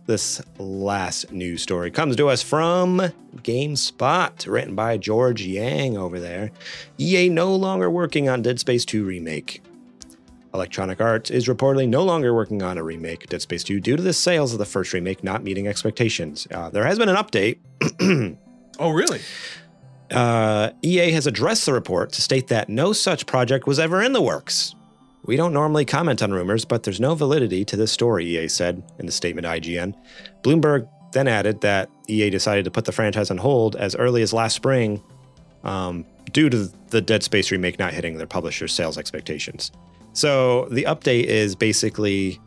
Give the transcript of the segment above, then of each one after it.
This last news story comes to us from GameSpot, written by George Yang over there. EA no longer working on Dead Space 2 Remake. Electronic Arts is reportedly no longer working on a remake of Dead Space 2 due to the sales of the first remake not meeting expectations. There has been an update. Oh, really? EA has addressed the report to state that no such project was ever in the works. We don't normally comment on rumors, but there's no validity to this story, EA said in the statement to IGN. Bloomberg then added that EA decided to put the franchise on hold as early as last spring due to the Dead Space remake not hitting their publisher's sales expectations. So the update is basically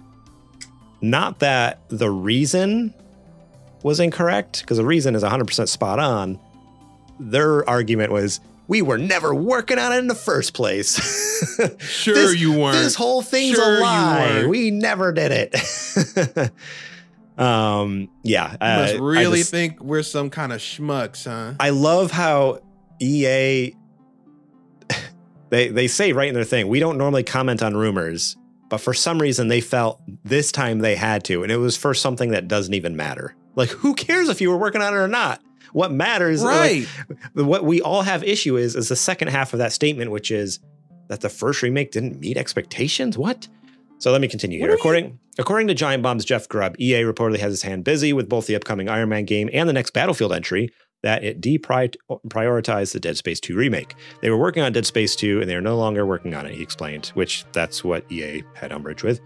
not that the reason was incorrect, because the reason is 100% spot on. Their argument was, we were never working on it in the first place. Sure you weren't. This whole thing's a lie. We never did it. Yeah. You must really think we're some kind of schmucks, huh? I love how EA, they say right in their thing, we don't normally comment on rumors, but for some reason they felt this time they had to, and it was for something that doesn't even matter. Like, who cares if you were working on it or not? What matters, right? Like, what we all have issue is the second half of that statement, which is that the first remake didn't meet expectations. What? So let me continue here. According to Giant Bomb's Jeff Grubb, EA reportedly has his hand busy with both the upcoming Iron Man game and the next Battlefield entry, that it deprioritized the Dead Space 2 remake. They were working on Dead Space 2 and they are no longer working on it, he explained, which that's what EA had umbrage with.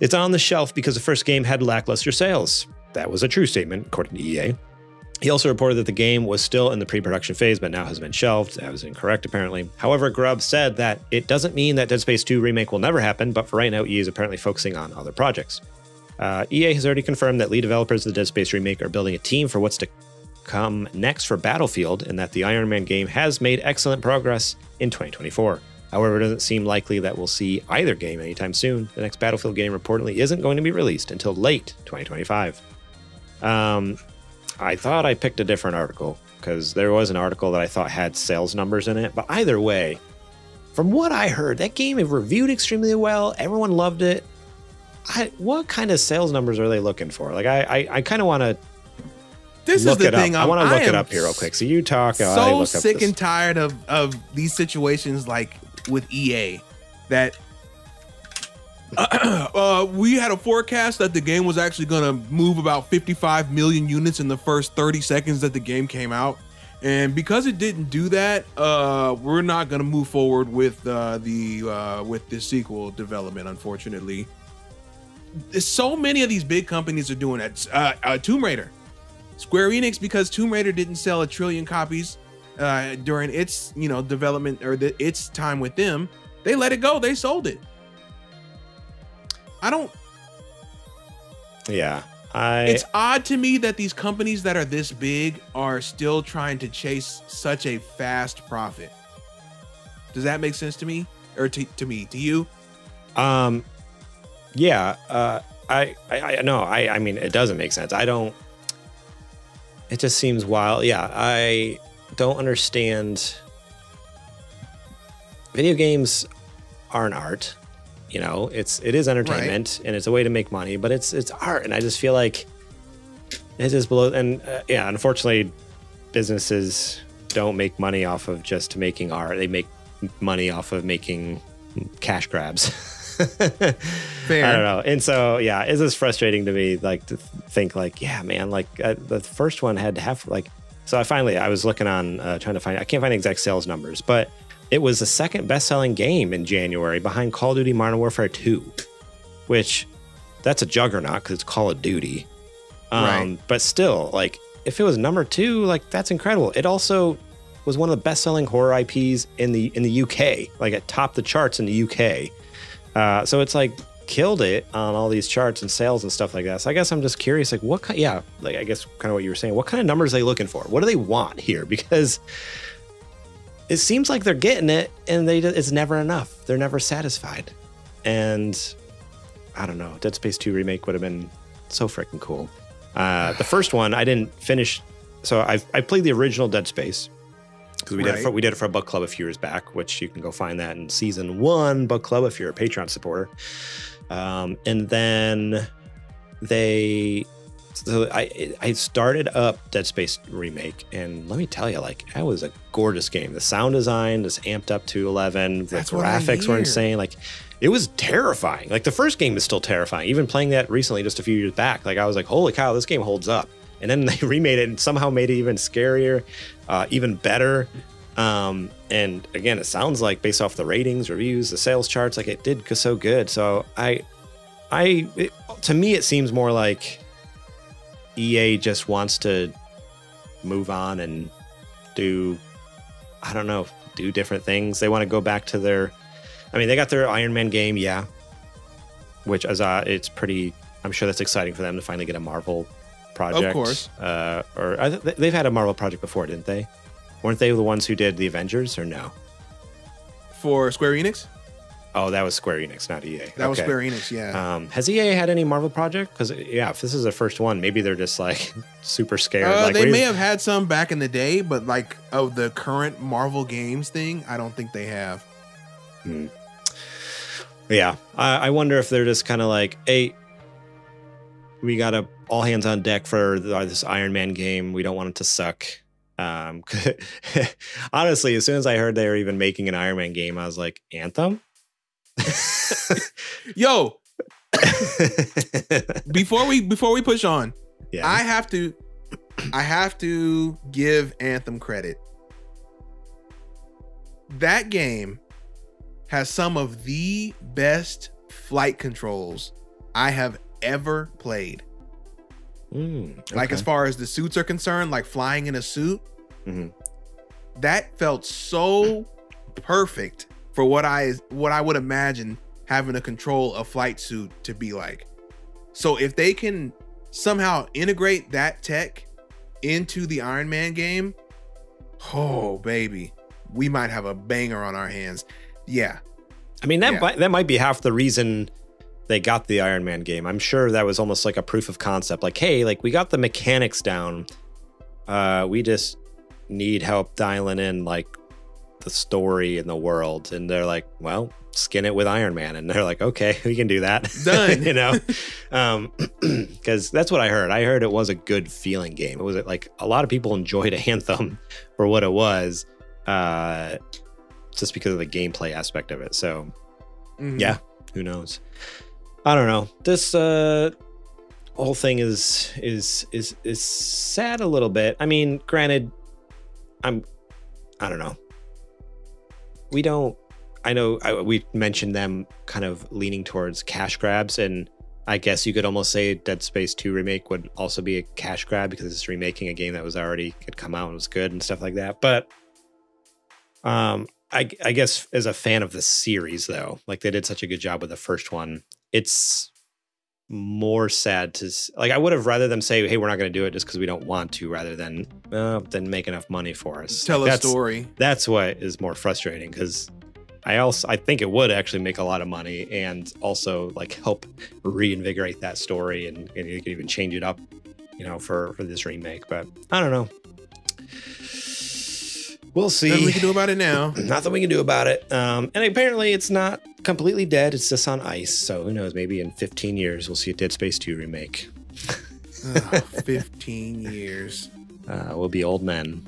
It's on the shelf because the first game had lackluster sales. That was a true statement, according to EA. He also reported that the game was still in the pre-production phase, but now has been shelved. That was incorrect, apparently. However, Grubb said that it doesn't mean that Dead Space 2 Remake will never happen, but for right now, EA is apparently focusing on other projects. EA has already confirmed that lead developers of the Dead Space Remake are building a team for what's to come next for Battlefield, and that the Iron Man game has made excellent progress in 2024. However, it doesn't seem likely that we'll see either game anytime soon. The next Battlefield game reportedly isn't going to be released until late 2025. I thought I picked a different article because there was an article that I thought had sales numbers in it. But either way, from what I heard, that game is reviewed extremely well. Everyone loved it. What kind of sales numbers are they looking for? Like, I kind of want to look it up. I want to look it up here real quick. So you talk. So sick and tired of these situations like with EA that we had a forecast that the game was actually going to move about 55 million units in the first 30 seconds that the game came out. And because it didn't do that, we're not going to move forward with the sequel development, unfortunately. So many of these big companies are doing it. Tomb Raider. Square Enix, because Tomb Raider didn't sell 1 trillion copies during its development or its time with them, they let it go. They sold it. It's odd to me that these companies that are this big are still trying to chase such a fast profit. Does that make sense to me, or to you? I mean, it doesn't make sense. It just seems wild. Yeah, I don't understand. Video games are an art. It is entertainment, right, and it's a way to make money, but it's art, and I just feel like it is below. And unfortunately, businesses don't make money off of just making art. They make money off of making cash grabs. Fair. I don't know. And so, it's just frustrating to me, like, to think like, the first one had to have so I was looking on trying to find, I can't find exact sales numbers, but it was the second best-selling game in January behind Call of Duty Modern Warfare 2, which that's a juggernaut because it's Call of Duty. Right. But still, like, if it was number 2, like, that's incredible. It also was one of the best-selling horror IPs in the UK, like, it topped the charts in the UK. So it's like killed it on all these charts and sales and stuff like that. So I guess I'm just curious, like, what kind? Yeah, like, I guess kind of what you were saying. What kind of numbers are they looking for? What do they want here? Because it seems like they're getting it, and it's never enough. They're never satisfied. And I don't know. Dead Space 2 Remake would have been so freaking cool. The first one I didn't finish, so I played the original Dead Space because we did it for a book club a few years back, which you can go find that in season 1 book club if you're a Patreon supporter. And then I started up Dead Space Remake, and let me tell you, like, that was a gorgeous game. The sound design is amped up to 11. The graphics were insane. Like, it was terrifying. Like, the first game is still terrifying. Even playing that recently, just a few years back, like, I was like, holy cow, this game holds up. And then they remade it and somehow made it even scarier, even better. And again, it sounds like, based off the ratings, reviews, the sales charts, like, it did so good. So to me, it seems more like EA just wants to move on and do different things. They want to go back to they got their Iron Man game, yeah, which is it's pretty. I'm sure that's exciting for them to finally get a Marvel project. Of course. They've had a Marvel project before, didn't they? Weren't they the ones who did the Avengers, or no? For Square Enix? Oh, that was Square Enix, not EA. That was Square Enix, yeah. Has EA had any Marvel project? Because, yeah, if this is their first one, maybe they're just, like, super scared. They may have had some back in the day, but, like, of the current Marvel games thing, I don't think they have. Yeah. I wonder if they're just kind of like, hey, we got to all hands on deck for this Iron Man game. We don't want it to suck. Honestly, as soon as I heard they were even making an Iron Man game, I was like, Anthem? Yo, before we push on, yeah. I have to give Anthem credit. That game has some of the best flight controls I have ever played. Okay. Like, as far as the suits are concerned, like flying in a suit, that felt so perfect for what I would imagine having to control a flight suit to be like. So if they can somehow integrate that tech into the Iron Man game, oh baby, we might have a banger on our hands. Yeah. I mean, that might be half the reason they got the Iron Man game. I'm sure that was almost like a proof of concept. Like, hey, like, we got the mechanics down. We just need help dialing in, like, the story and the world. And they're like, well, skin it with Iron Man. And they're like, okay, we can do that. Done. You know? Because that's what I heard. I heard it was a good feeling game. It was like, a lot of people enjoyed Anthem for what it was, just because of the gameplay aspect of it. So, yeah, who knows? I don't know. This whole thing is sad a little bit. I mean, granted, I don't know. We mentioned them kind of leaning towards cash grabs, and I guess you could almost say Dead Space 2 Remake would also be a cash grab because it's remaking a game that was already had come out and was good and stuff like that. But I guess as a fan of the series, though, like, they did such a good job with the first one, it's more sad to, like, I would have rather them say, hey, we're not going to do it just because we don't want to, rather than make enough money for us. Tell a story. That's what is more frustrating, because I think it would actually make a lot of money and also, like, help reinvigorate that story, and you could even change it up, you know, for this remake. But I don't know. We'll see. Nothing we can do about it now. Nothing we can do about it. And apparently it's not completely dead. It's just on ice. So who knows? Maybe in 15 years, we'll see a Dead Space 2 remake. 15 years. We'll be old men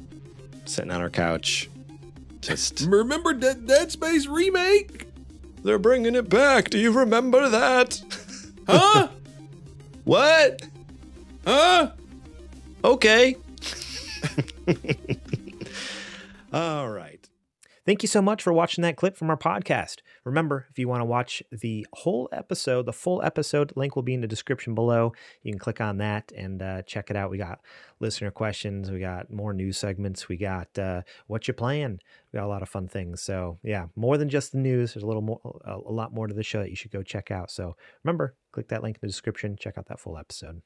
sitting on our couch. Just remember Dead Space Remake? They're bringing it back. Do you remember that? Huh? What? Huh? Okay. All right. Thank you so much for watching that clip from our podcast. Remember, if you want to watch the whole episode, the full episode, link will be in the description below. You can click on that and check it out. We got listener questions. We got more news segments. We got what you playing. We got a lot of fun things. So yeah, more than just the news. There's a lot more to the show that you should go check out. So remember, click that link in the description. Check out that full episode.